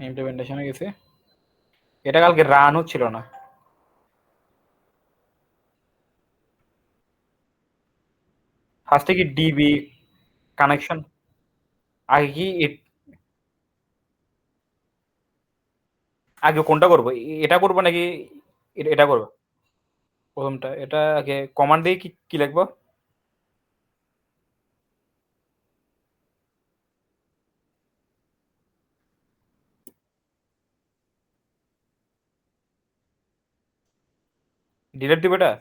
ইমপ্লিমেন্টেশনে গেছে। এটা কালকে রান হচ্ছিল না। ফার্স্টে কি ডিবি কানেকশন আগে কি আগে কোনটা করবো, এটা করবো নাকি এটা করবো? প্রথমটা এটা আগে কমান্ড দিয়ে কি কি লিখবো? ডিলেট দিব এটা?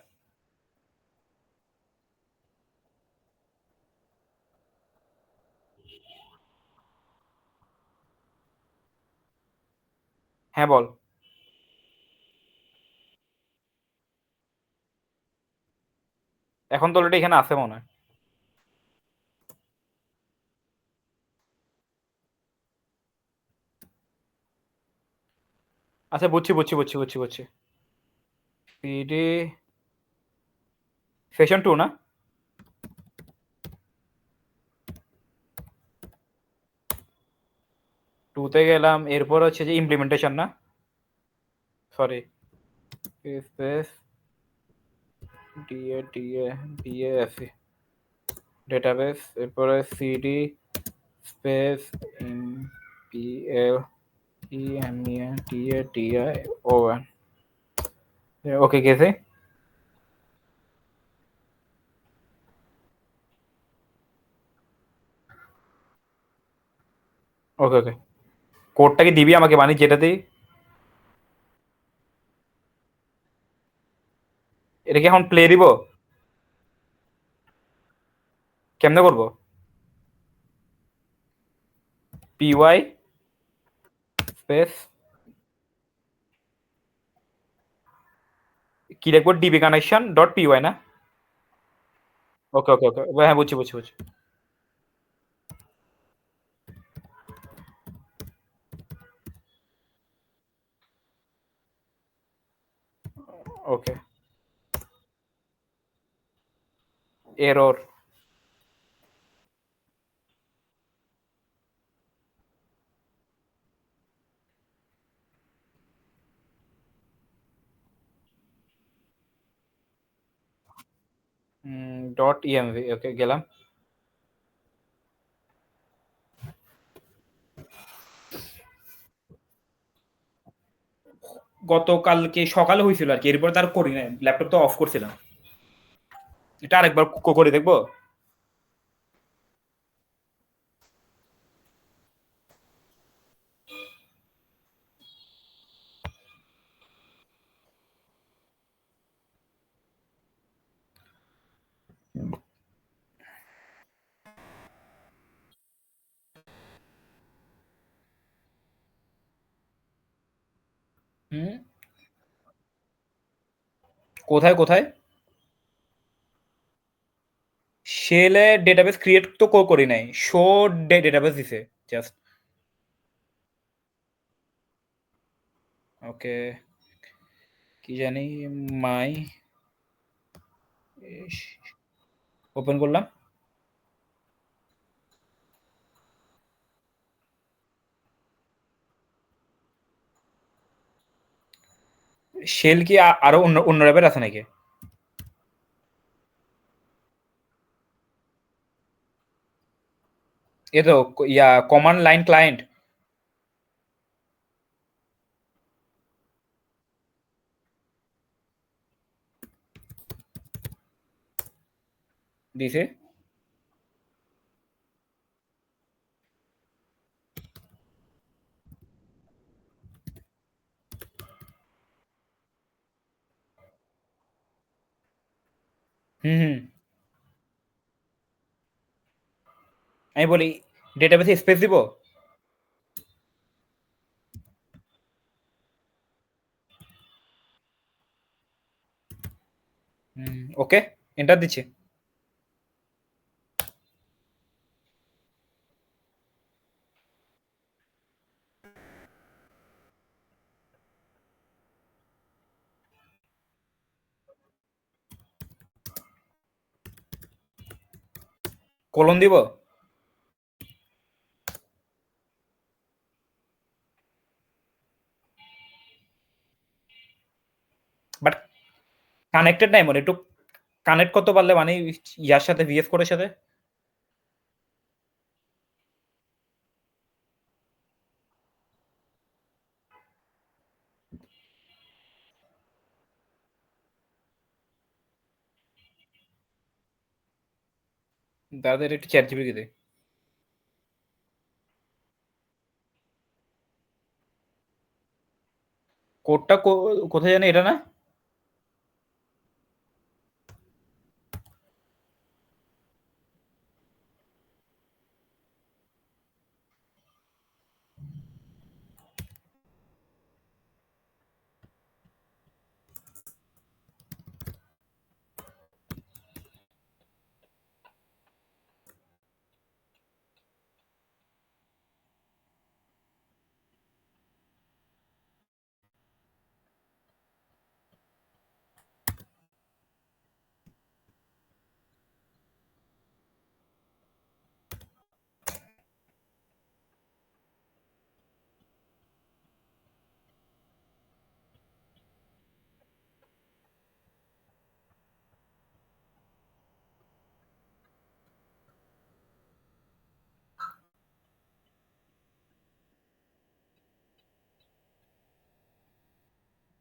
হ্যাঁ বল। এখন তো অলরেডি এখানে আছে মনে হয়। আচ্ছা বুঝছি বুঝছি বুঝছি বুঝছি বুঝছি। সিডি সেশন 2 না? টুতে গেলাম, এরপর হচ্ছে যে ইমপ্লিমেন্টেশন না? Sorry, space D A D A B A A C database, এরপরে C D space P L E M E A D A D I O N. Okay গেছে। ওকে ওকে, কোডটা কি দিবি আমাকে, মানে যেটাতেই? এটা কি এখন প্লে দিব? কেমনে করবো? পিওয়াই স্পেস কি লিখবো, ডিবি কানেকশন ডট পিওয়াই না? ওকে ওকে ওকে, হ্যাঁ বুঝছি বুঝছি বুঝছি। ওকে, এরর। ডট ইএমভি, ওকে গেলাম। গতকালকে সকালে হয়েছিল আর কি, এরপর তার করি না, ল্যাপটপ তো অফ করছিলাম। এটা আরেকবার করে দেখবো। হুম, কোথায় কোথায়? শেলে ডেটাবেস ক্রিয়েট তো করি নাই, শো ডেটাবেস দিছে জাস্ট। ওকে, কি জানি, মাই ওপেন করলাম। শেল কি আরো অন্য অন্য র্যাপের আছে নাকি? এ তো ইয়া কমান্ড লাইন ক্লায়েন্ট দিছে। হুম হুম, আমি বলি ডেটাবেসে স্পেস দিব। ওকে, এন্টার দিচ্ছি। কলন দিব। বাট কানেক্টেড নাই মনে একটু কানেক্ট করতে পারলে মানে ইয়ার সাথে ভিএস কোডের সাথে তাদের একটু চ্যাট জিপিটি দে কোডটা কোথায় জানি এটা না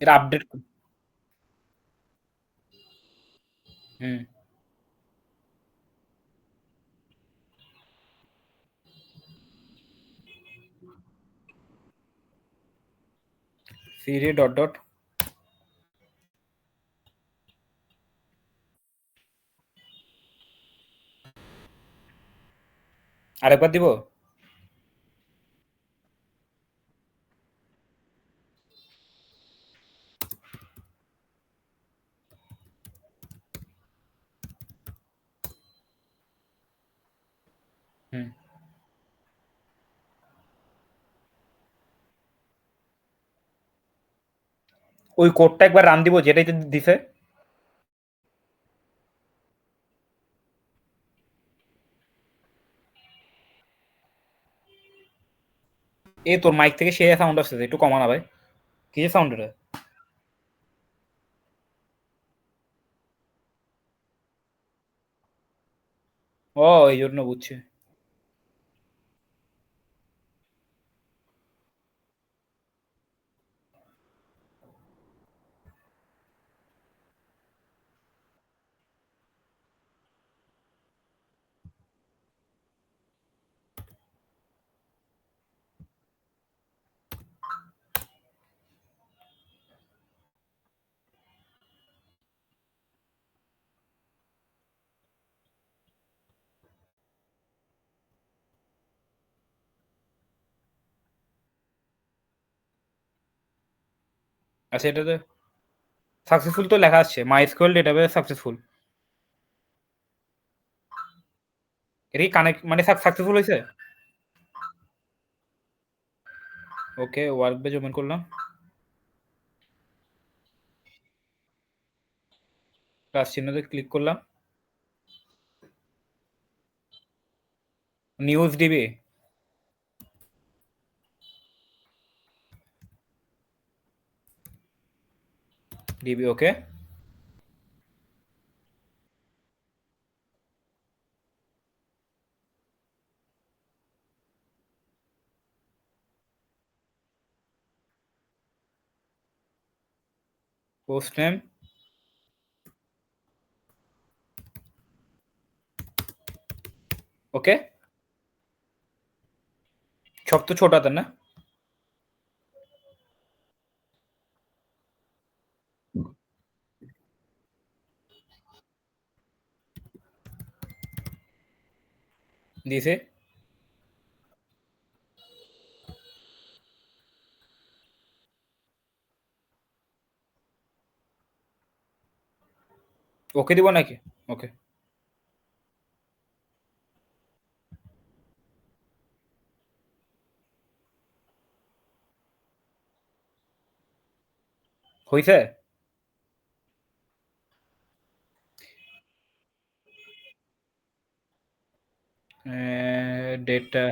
এটা আপডেট হুম সিরি ডট ডট আরেকবার দিব হুম ওই কোডটা একবার রান দিব যেটাই দিছে এ তোর মাইক থেকে সে সাউন্ড আসছে একটু কমানা ভাই কি সাউন্ড এটা ও এই জন্য বুঝছি আচ্ছা এটাতে সাকসেসফুল তো লেখা আসছে মাই এসকিউএল ডেটাবেস সাকসেসফুল এটা কি কানেক্ট মানে সাকসেসফুল হয়েছে ওকে ওয়ার্ক বেজ ওপেন করলাম প্লাস চিহ্নতে ক্লিক করলাম নিউজ ডিবি ডিবি ওকে পোস্ট নেম ওকে সব তো ছোট হাতের না দিছে ওকে দিব নাকি ওকে হয়েছে ডেটটা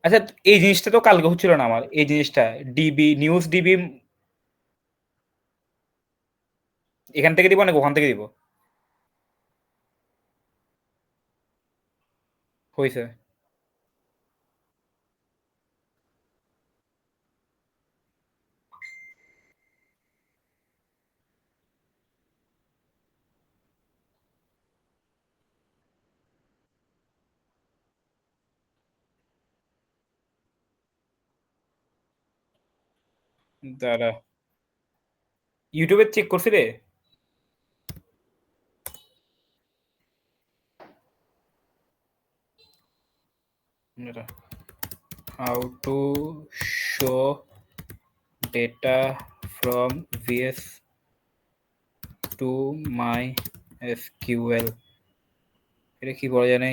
আচ্ছা, এই জিনিসটা তো কালকে হচ্ছিল না আমার, এই জিনিসটা ডিবি নিউজ ডিবি এখান থেকে দিব নাকি ওখান থেকে দিব? হয়েছে। দাঁড়া, ইউটিউবে চেক করছি রে। How to show data from VS to MySQL. এটা কি বলা জানে,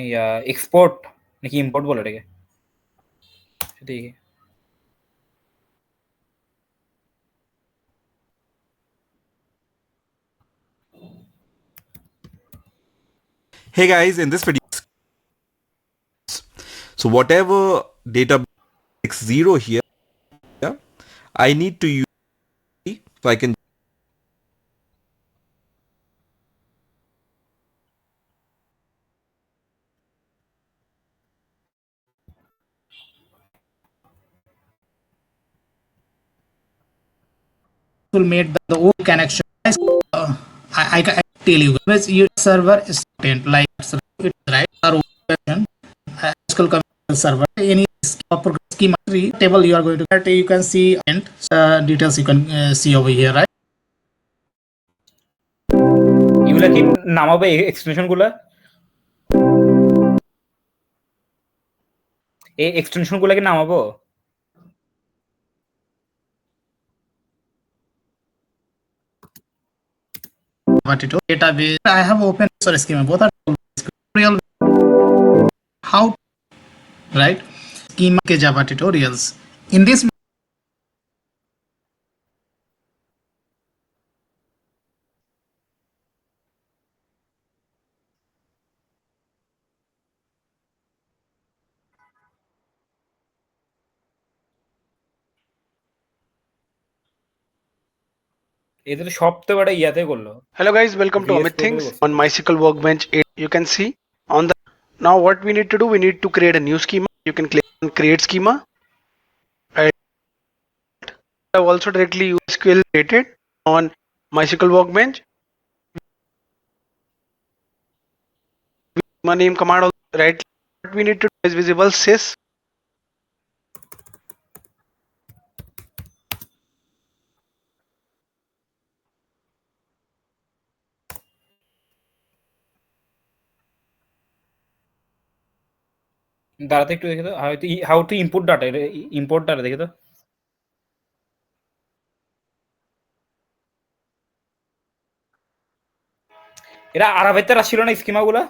এক্সপোর্ট নাকি ইম্পোর্ট বলে এটাকে? দেখি। Hey guys, in this video, so whatever data x0 here, I need to use so I can will made the old connection. I can tell you guys, your server is content like it's right or version, SQL server any proper schema tree table you are going to get, you can see and details you can see over here, right? এগুলা কি নামাবে extension গুলা? এই extension গুলা কি নামাবো? But it database I have opened source schema, both are real how, right? Schema ke Java tutorials in this এদের তো সব তো বড় ইয়াতে করলো। Hello guys, welcome to VS Amit Code Things করছে। on MySQL Workbench 8. You can see on the now what we need to do, we need to create a new schema. You can click on create schema. I have also directly used SQL created on MySQL Workbench. My name command also, right? What we need to do is visible sys দাঁড়াতে একটু দেখে তো, how to input data, import data দেখে তো। এরা আরাবেতে আসছিল না schema গুলা?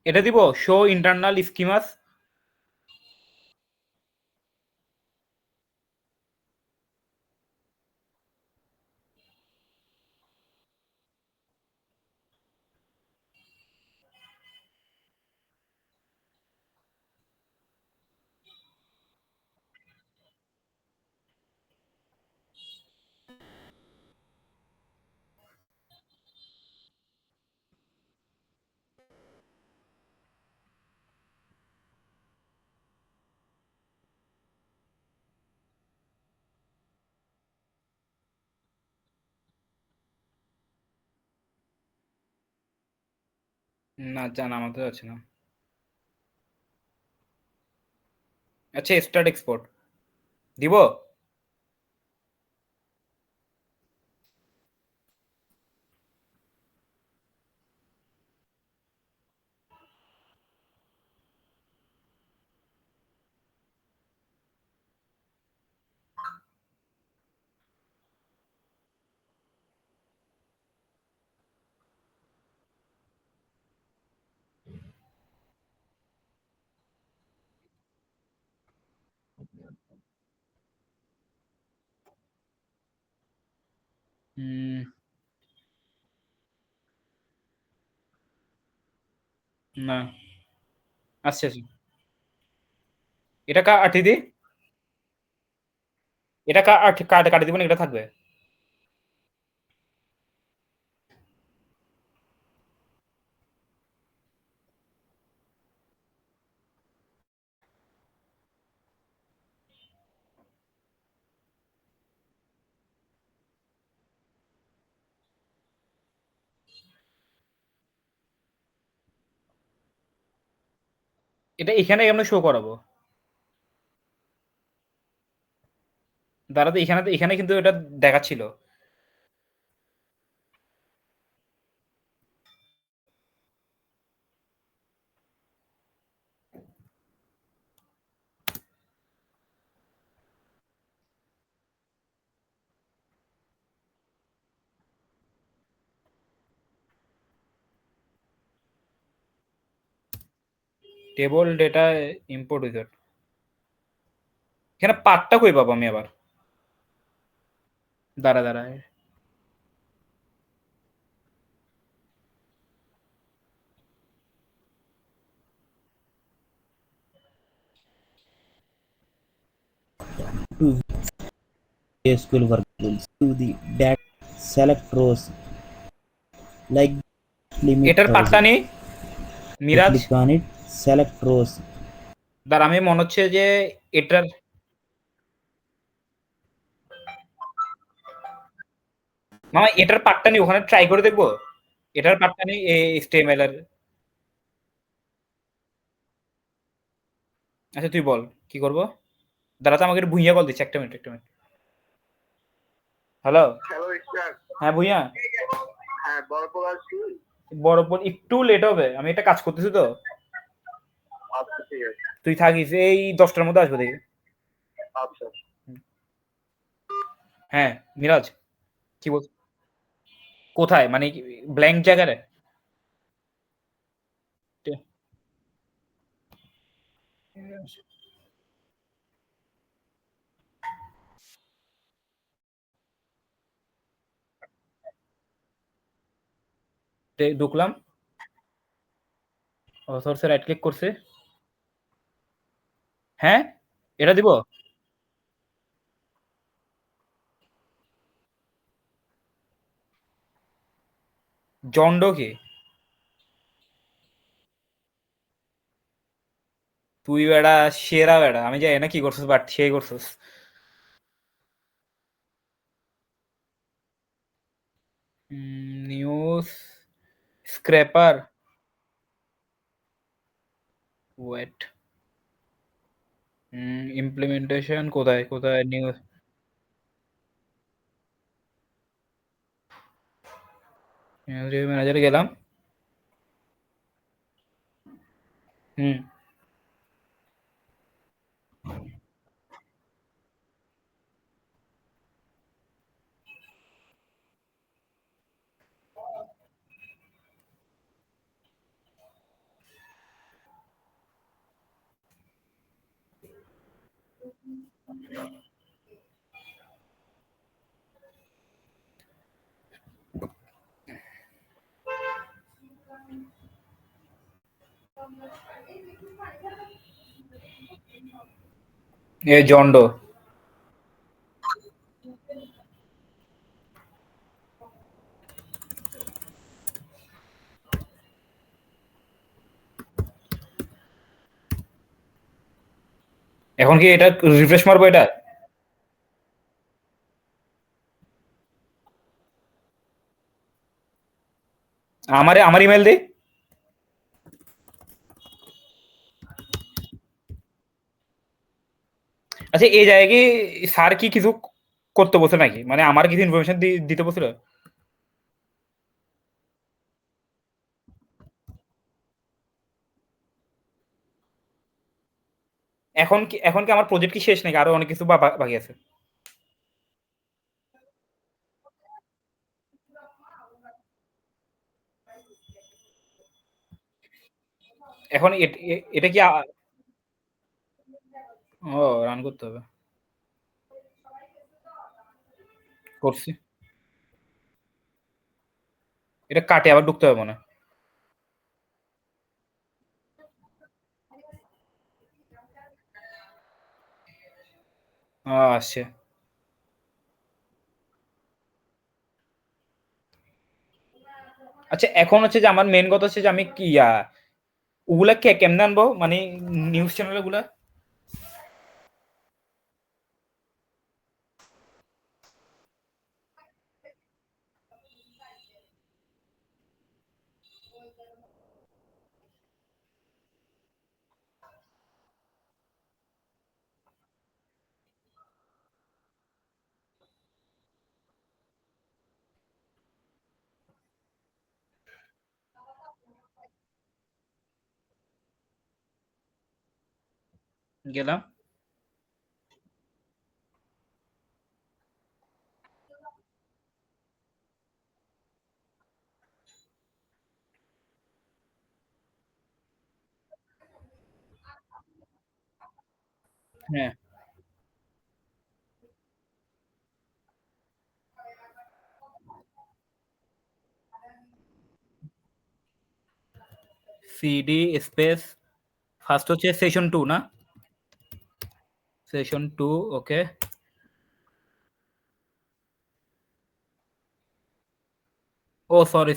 এটা দিব শো ইন্টারনাল স্কিমাস। না, জানা আমাদের যাচ্ছে না। আচ্ছা, স্টার্ট এক্সপোর্ট দিব। না, আচ্ছা আচ্ছা, এটা কাটি দি, এটা কাটি দিব না, এটা থাকবে। এটা এখানে কেমনে শো করাবো? দাঁড়া তো, এখানে কিন্তু এটা দেখাচ্ছিল। টেবল ডেটা ইম্পোর্ট উইজার্ড, এখানে পাথটা কই পাবো আমি আবার? দাঁড়া, to SQL workflows to the that select rows like limit এটার পাথটা 1000. নেই Miraj. Click on it, select rows. দাঁড়া, আমি মনে হচ্ছে যে এটার মামা, এটার পার্টটা নেই, ওখানে ট্রাই করে দেখবো। এটার পার্টটা নেই HTML এর। আচ্ছা তুই বল কি করব। দাঁড়া তো, আমাকে একটু ভুইয়া কল দিচ্ছে, একটা মিনিট। হ্যালো। Hello sir. হ্যাঁ ভুইয়া, হ্যাঁ বরপুর আসছি। বড় একটু লেট হবে, আমি একটা কাজ করতেছি তো। আচ্ছা ঠিক আছে। তুই থাকিস, এই 10টার মধ্যে আসবো দেখি। আচ্ছা। হ্যাঁ মিরাজ, কি বল? কোথায় মানে ব্ল্যাঙ্ক জায়গায়? ঢুকলাম, সোর্সে রাইট ক্লিক করছে। হ্যাঁ, এটা দিব। জন্ডো কি? তুই বেড়া সেরা বেড়া, আমি জানি না কি করছিস, বাট সেই করছিস। নিউজ স্ক্র্যাপার, ওয়েট, ইমপ্লিমেন্টেশন কোথায় নিউজ? ম্যানেজারে গেলাম। হুম, এ জন্ডো। এখন কি এটা রিফ্রেশ মারবো এটা? আমার ইমেল দে। আচ্ছা এই জায়গায় কি স্যার কি কিছু করতে বসে নাকি, মানে আমার কিছু ইনফরমেশন দিতে বসছিল? এখন কি আমার প্রজেক্ট কি শেষ নাকি আরো অনেক কিছু বাকি আছে? এখন এটা কি ও রান করতে হবে, করছি। এটা কাটে আবার ঢুকতে হবে মনে হয়। আসছে। আচ্ছা এখন হচ্ছে যে আমার মেন কথা হচ্ছে যে আমি কি ওগুলা কেমনে আনবো মানে নিউজ চ্যানেল গুলা? গেলাম। হ্যাঁ, সিডি স্পেস ফার্স্ট হচ্ছে সেশন 2 না? সেশন 2 ওকে। ও সরি।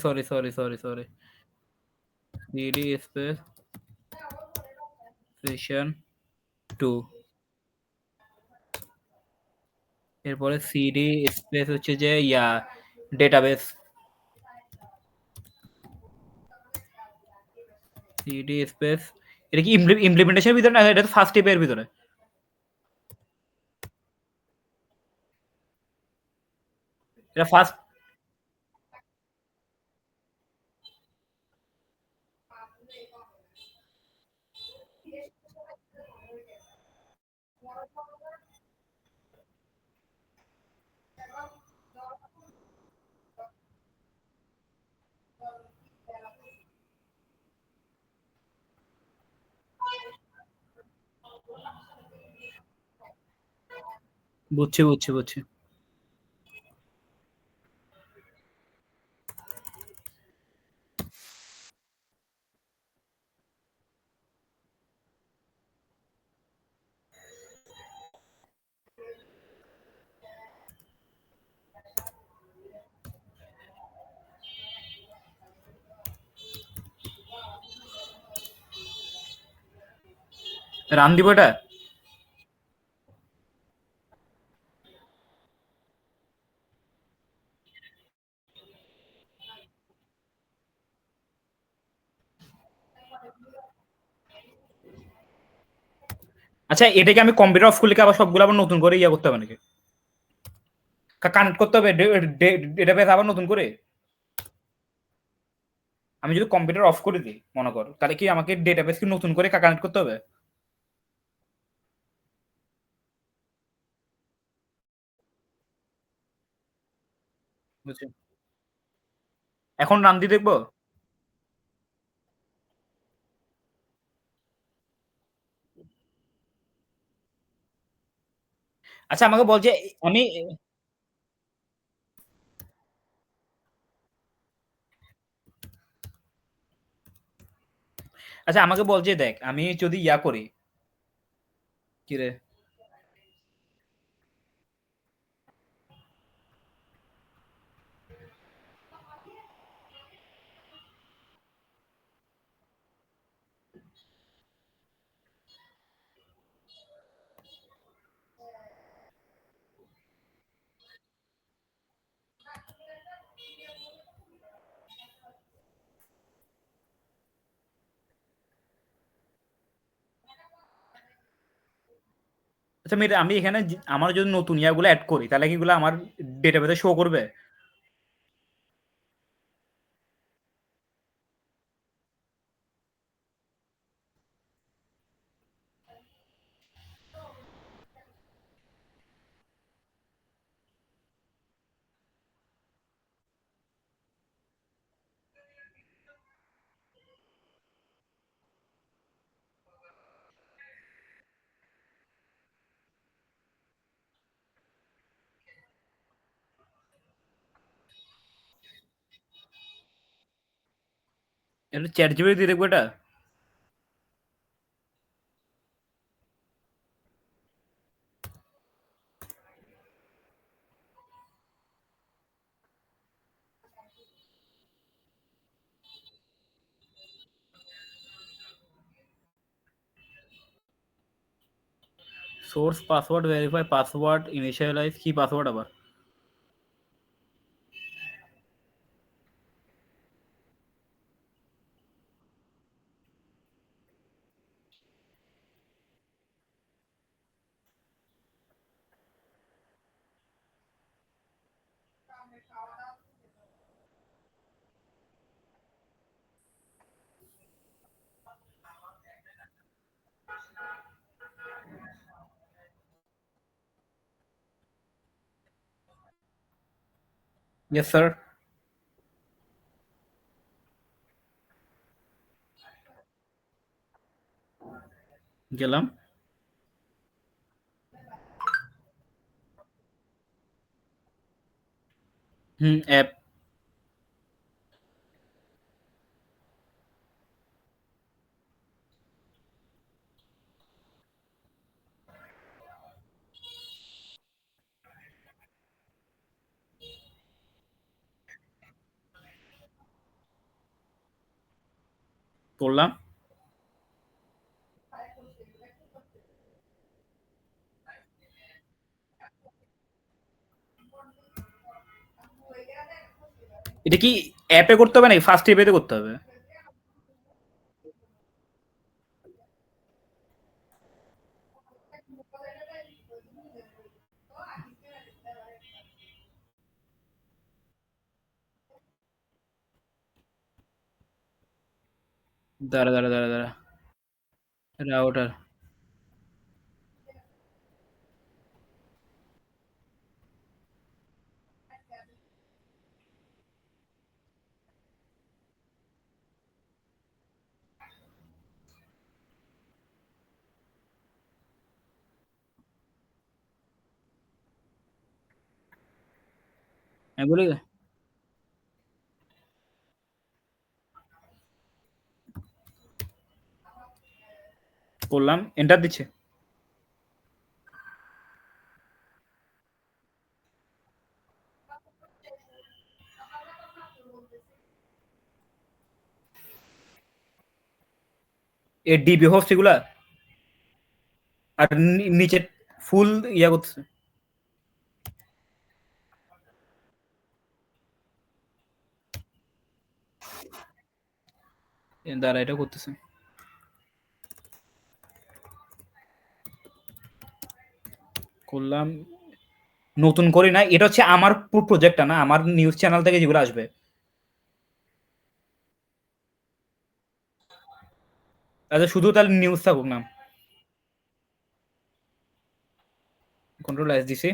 সিডি স্পেস সেশন 2, এরপরে সিডি স্পেস হচ্ছে যে ডেটাবেস, সিডি স্পেস। এটা কি ইমপ্লিমেন্টেশনের ভিতরে না এটা তো ফার্স্ট স্টেপের ভিতরে? এটা ফার্স্ট। বুঝছি। রান দিব এটা? আচ্ছা এটাকে আমি কম্পিউটার অফ করলে কি আবার সবগুলো আবার নতুন করে করতে হবে নাকি? কানেক্ট করতে হবে ডেটাবেস আবার নতুন করে? আমি যদি কম্পিউটার অফ করে দিই মনে কর, তাহলে কি আমাকে ডেটাবেস কি নতুন করে কানেক্ট করতে হবে? বুঝছি। এখন রান দিয়ে দেখবো? আচ্ছা আমাকে বল যে আমি আচ্ছা আমাকে বল যে দেখ আমি যদি করি, কি রে? আচ্ছা আমি এখানে আমার যদি নতুন ইয়াগুলো অ্যাড করি তাহলে কি এগুলো আমার ডেটাবেসে শো করবে? এটা চ্যাট জিপিটি দিয়ে দেখবো এটা? Source password verify password initialize কি পাসওয়ার্ড আবার? Yes sir. গেলাম। অ্যাপ। করলাম। এটা কি অ্যাপে করতে হবে নাকি ফার্স্ট এপেতে করতে হবে? দাঁড়া দাঁড়া দাঁড়া দাঁড়া। রাউটার। আমি বলি করলাম, এন্টার দিচ্ছে। এ ডিবি হোস্ট এগুলা, আর নিচে ফুল ইয়া করতেছে। দাঁড়া এটা করতেছে। করলাম। নতুন করি না, এটা হচ্ছে আমার প্রজেক্টটা না, আমার নিউজ চ্যানেল থেকে যেগুলো আসবে। আচ্ছা শুধু তাহলে নিউজ থাকুক না। কন্ট্রোল এস দিছি।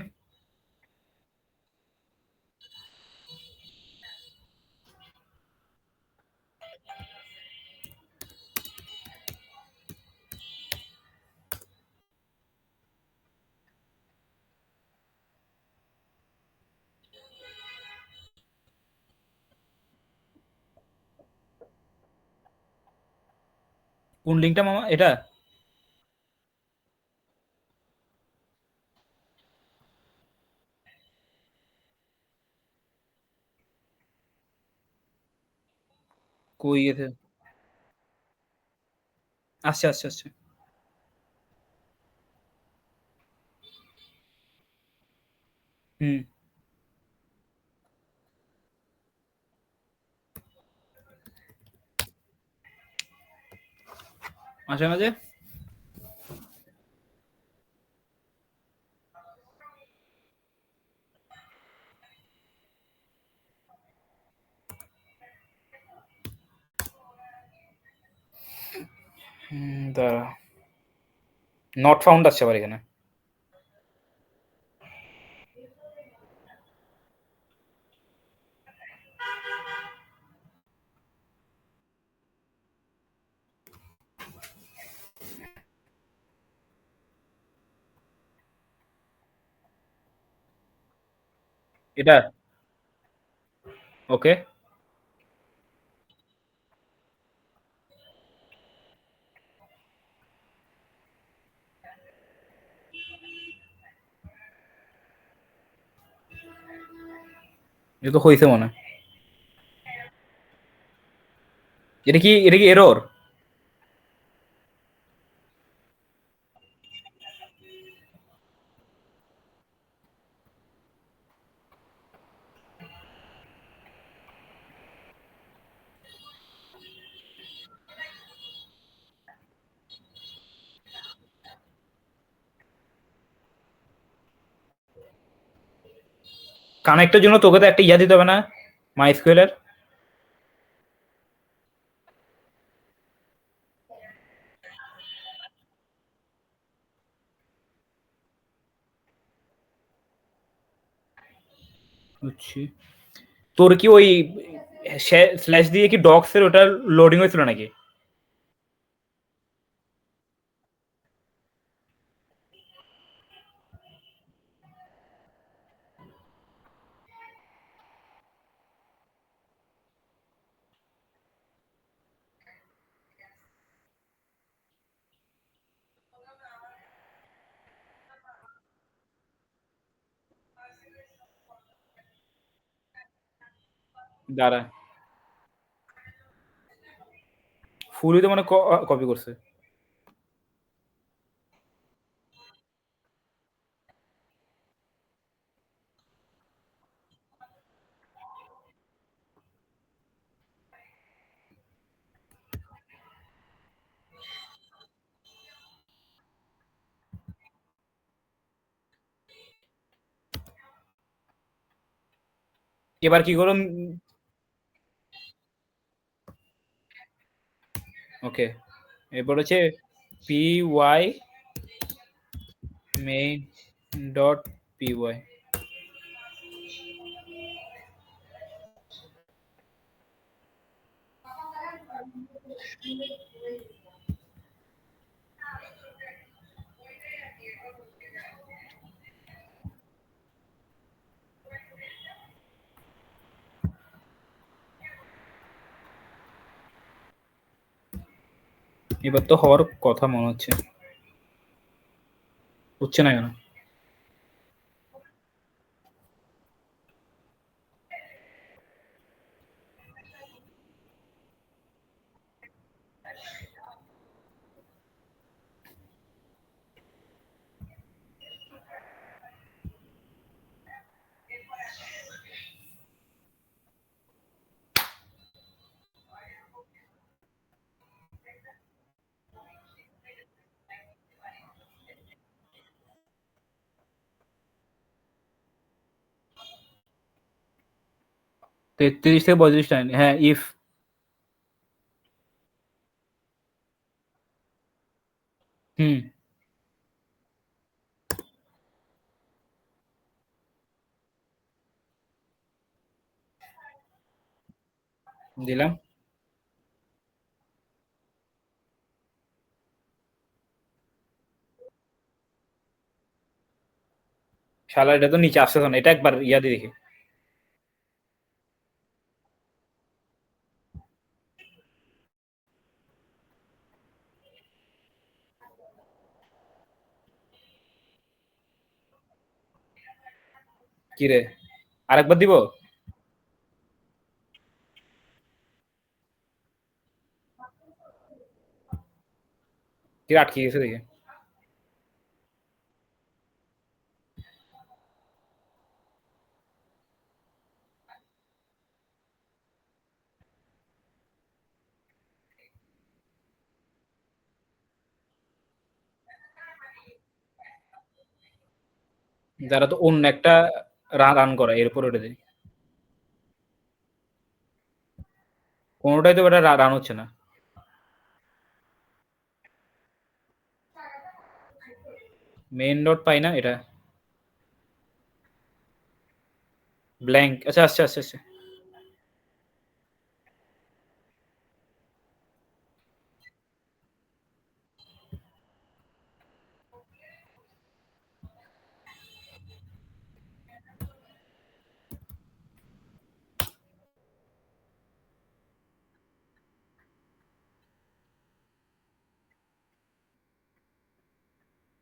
কোন লিঙ্কটা মামা এটা? কই গেছে? আসছে আসছে আসছে। হুম। মাঝে মাঝে। দাঁড়া, নট ফাউন্ড আসছে আবার এখানে। এটা ওকে। এটা তো হয়েছে মনে হয়। এটা কি এরর? কানেক্টের জন্য তোকে তো একটা ইয়া দিতে হবে না, মাইস্কুয়েল এর? বুঝছি। তোর কি ওই স্ল্যাশ দিয়ে কি ডক্স এর ওটা লোডিং হয়েছিল নাকি? দাঁড়া, ফুলই তো মানে কপি করছে। এবার কি করুন? ওকে, এরপর হচ্ছে P Y main dot P Y. এবার তো হওয়ার কথা মনে হচ্ছে, হচ্ছে না কেন? তেত্রিশ থেকে 35 লাইন, হ্যাঁ ইফ। হুম, দিলাম। শালা এটা তো নিচে আসছে না, এটা একবার ইয়া দিয়ে দেখি। কি রে, আরেকবার দিব? কি আটকে গেছে দেখি। যারা তো অন্য একটা রান করা এরপর ওটা দিই। কোনোটাই তো এটা রান হচ্ছে না। মেইন ডট পাই না এটা। ব্ল্যাঙ্ক, আচ্ছা আচ্ছা আচ্ছা আচ্ছা।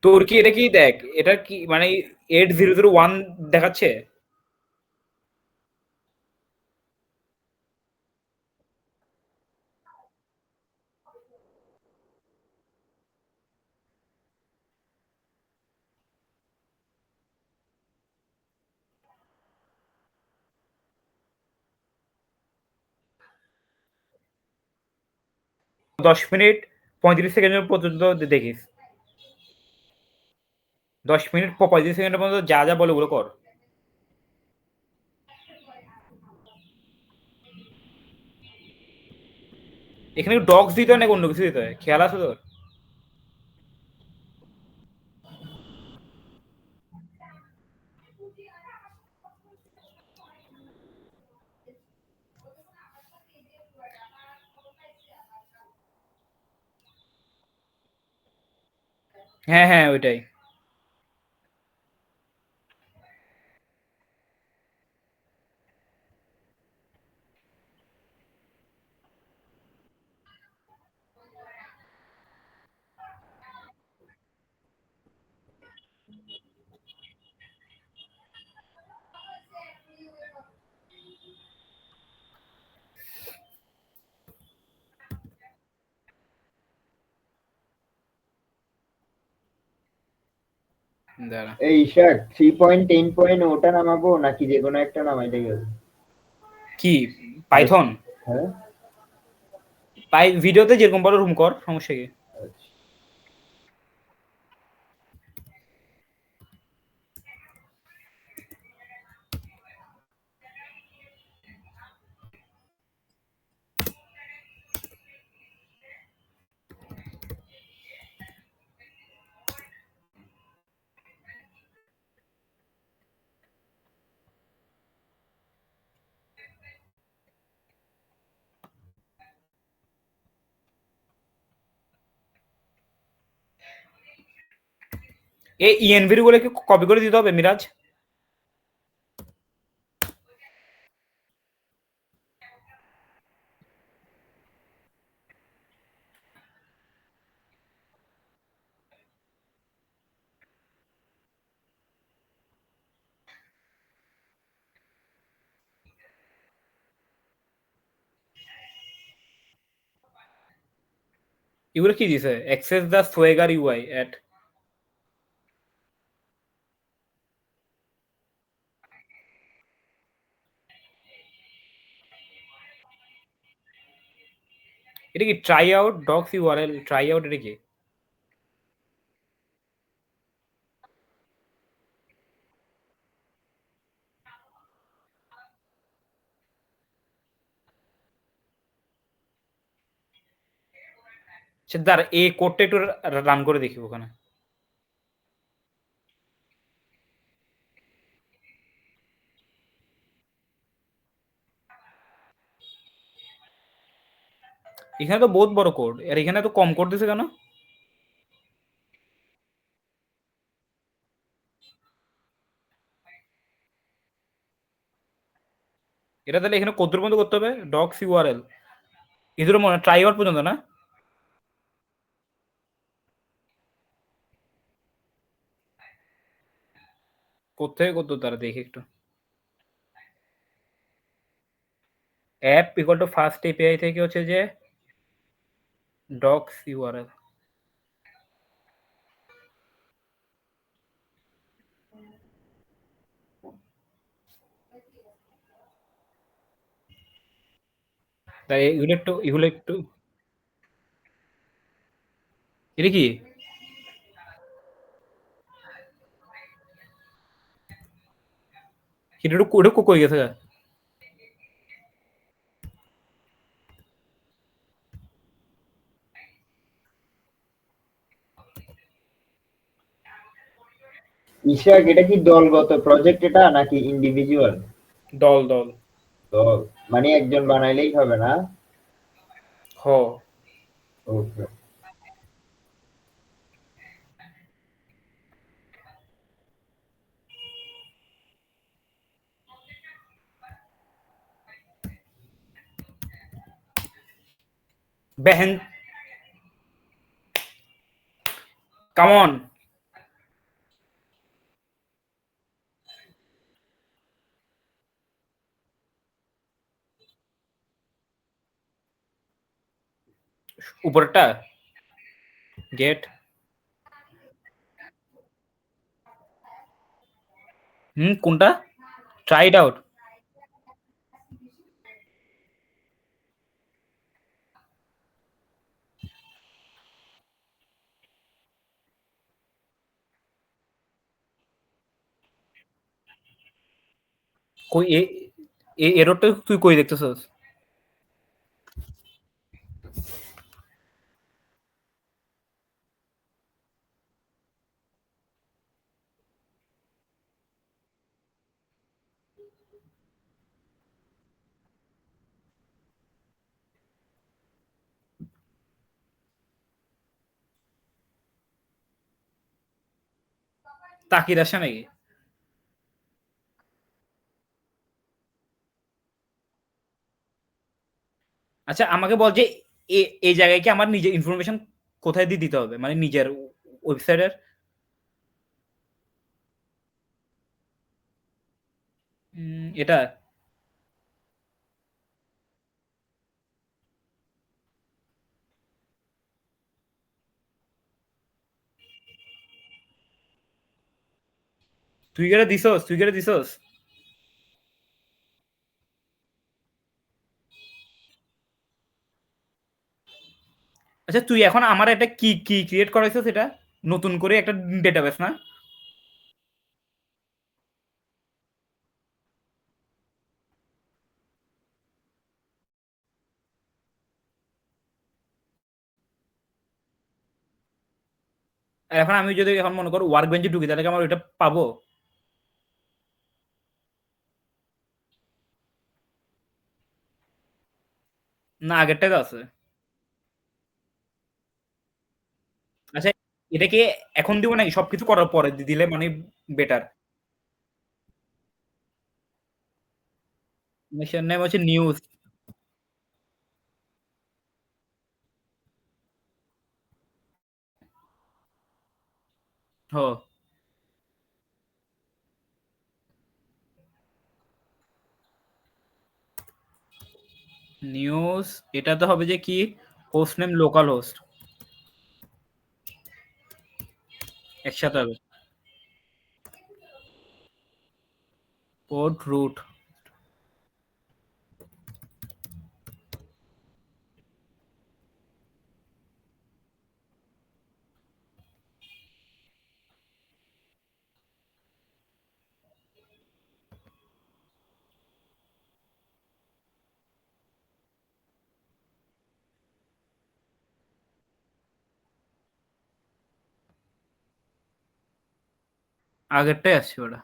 তোর কি এটা কি দেখ, এটা কি মানে 8001 দেখাচ্ছে? 10 মিনিট 35 সেকেন্ড পর্যন্ত দেখিস। 10 মিনিট 35 সেকেন্ড পর্যন্ত যা যা বলে ওগুলো কর। এখানে ডগস দিতে হয় নাকি অন্য কিছু দিতে হয়, খেয়াল আছে তোর? হ্যাঁ হ্যাঁ ওইটাই। দাঁড়া, এই ঈশাক 3.10 ওটা নামাবো নাকি যে কোনো একটা নামাইলে গেল? কি পাইথন? হ্যাঁ ভিডিওতে যেরকম বড় রুম কর, সমস্যা কি? আচ্ছা। এই ইএনভি গুলো কি কপি করে দিতে হবে মিরাজ? এগুলো কি দিছে? Access the swagger UI at. এটা কি try out docs URL? Try out এটা কি? আচ্ছা দাঁড়া, এই কোডটা একটু রান করে দেখি ওখানে। এখানে তো বহুত বড় কোড, আর এখানে তো কম কোড দিছে কেন? এটা তাহলে এখানে কত দূর পর্যন্ত করতে হবে? ডক্স ইউআরএল এদের মনে ট্রাই আউট পর্যন্ত না? কোথায় কত তারা দেখি একটু। App equal to first API থেকে হচ্ছে যে ডক্স ইউআরএল। তাই এগুলো একটু এটা কি? এটা কই গেছে? ঈশাক এটা কি দলগত প্রজেক্ট এটা নাকি ইন্ডিভিজুয়াল? দল দল। দল মানে একজন বানাইলেই হবে না? হ। ওকে। বেহেন, কাম অন। উপরটা গেট। কোনটা? Try it out. কই এররটা তুই কই দেখতেছস? তাকিদ আসে নাকি? আচ্ছা আমাকে বল যে এই জায়গায় কি আমার নিজের ইনফরমেশন কোথায় দিয়ে দিতে হবে? মানে নিজের ওয়েবসাইটের এটা তুই কেটে দিছস? তুই কেটে দিছস? আচ্ছা তুই এখন আমার একটা কি ক্রিয়েট করাইছস এটা নতুন করে একটা ডেটাবেস না? আর এখন আমি যদি এখন মনে কর ওয়ার্ক বেঞ্চে ঢুকি তাহলে কি আমার ওইটা পাবো? না আগেরটাই তো আছে। আচ্ছা এটা কি এখন দিব নাকি সবকিছু করার পরে দিলে মানে বেটার? মিশন নেম হচ্ছে নিউজ। হ নিউজ এটা তো হবে যে কি হোস্ট নেম লোকাল হোস্ট একসাথে হবে পোর্ট রুট আগেরটাই আসছে ওটা।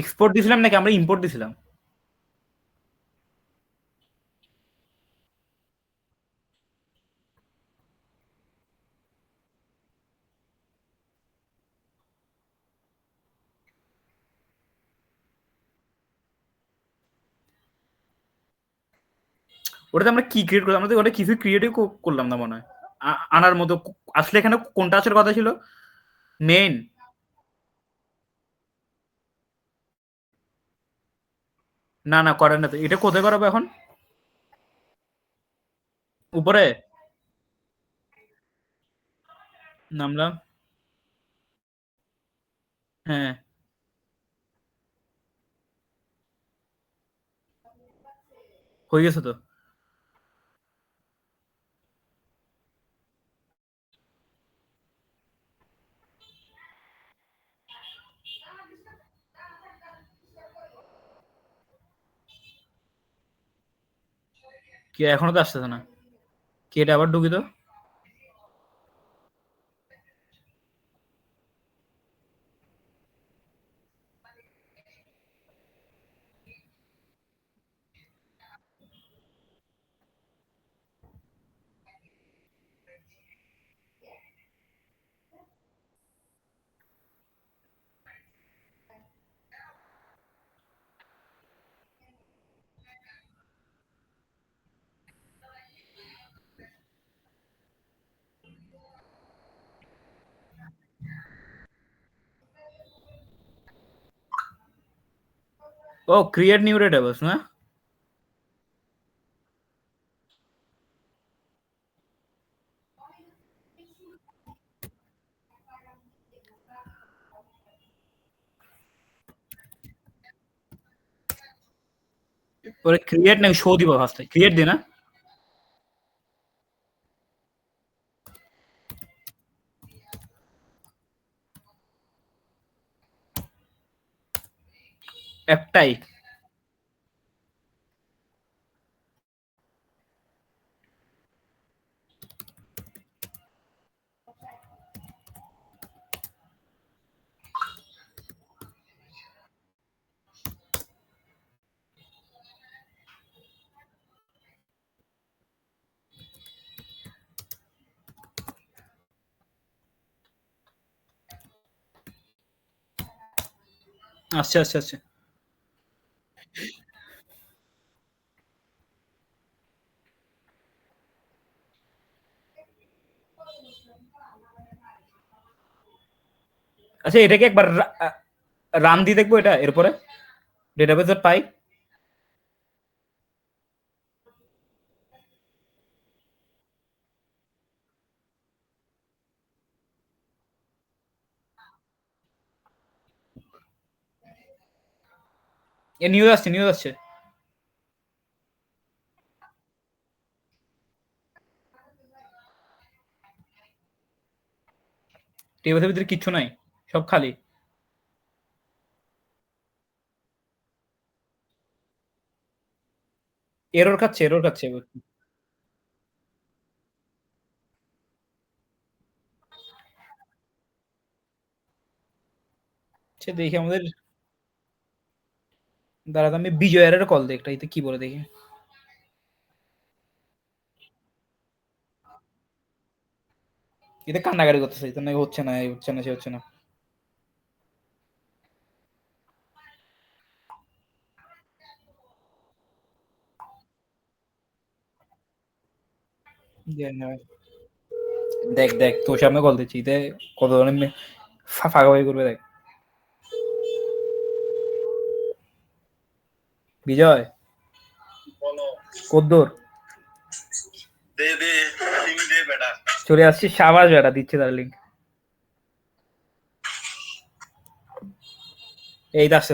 এক্সপোর্ট দিছিলাম নাকি আমরা ইম্পোর্ট দিছিলাম? ওটাতে আমরা কি ক্রিয়েট করলাম? আমরা তো ওটা কিছু ক্রিয়েটই করলাম না মনে হয়। আনার মতো আসলে এখানে কোনটা আসার কথা ছিল? মেইন না না করেন না তো। এটা কোথায় করাবো এখন? উপরে নামলাম। হ্যাঁ হয়ে গেছে তো। কি এখনো তো আসতেছে না? কি এটা আবার ঢুকি তো? ও ক্রিয়েট নিউ ডেটাবেস না? পরে ক্রিয়েট নাকি শো দিব ফার্স্টে? ক্রিয়েট দি না? একটাই। আচ্ছা আচ্ছা আচ্ছা আচ্ছা, এটাকে একবার রান দিয়ে দেখবো এটা, এরপরে ডেটাবেসে পাই। এ নিউজ আসছে, নিউজ আসছে। টেবিলের ভিতরে কিচ্ছু নাই, সব খালি। এরর খাচ্ছে, এরর খাচ্ছে। সে দেখি আমাদের, দাঁড়াতে আমি বিজয়ের কল দিই একটা, এতে কি বলে দেখি। এতে কান্নাকাটি করতেছে, এটা নাকি হচ্ছে না, এই হচ্ছে না, সে হচ্ছে না। দেখ দেখ, তোর সামনে কল দিচ্ছি, এতে কত ধরনের ফাঁকাফাঁকি করবে দেখ। বিজয়, কদ্দুর চলে আসছি, সাবাস বেটা, দিচ্ছে তার লিঙ্ক। এই আসছে।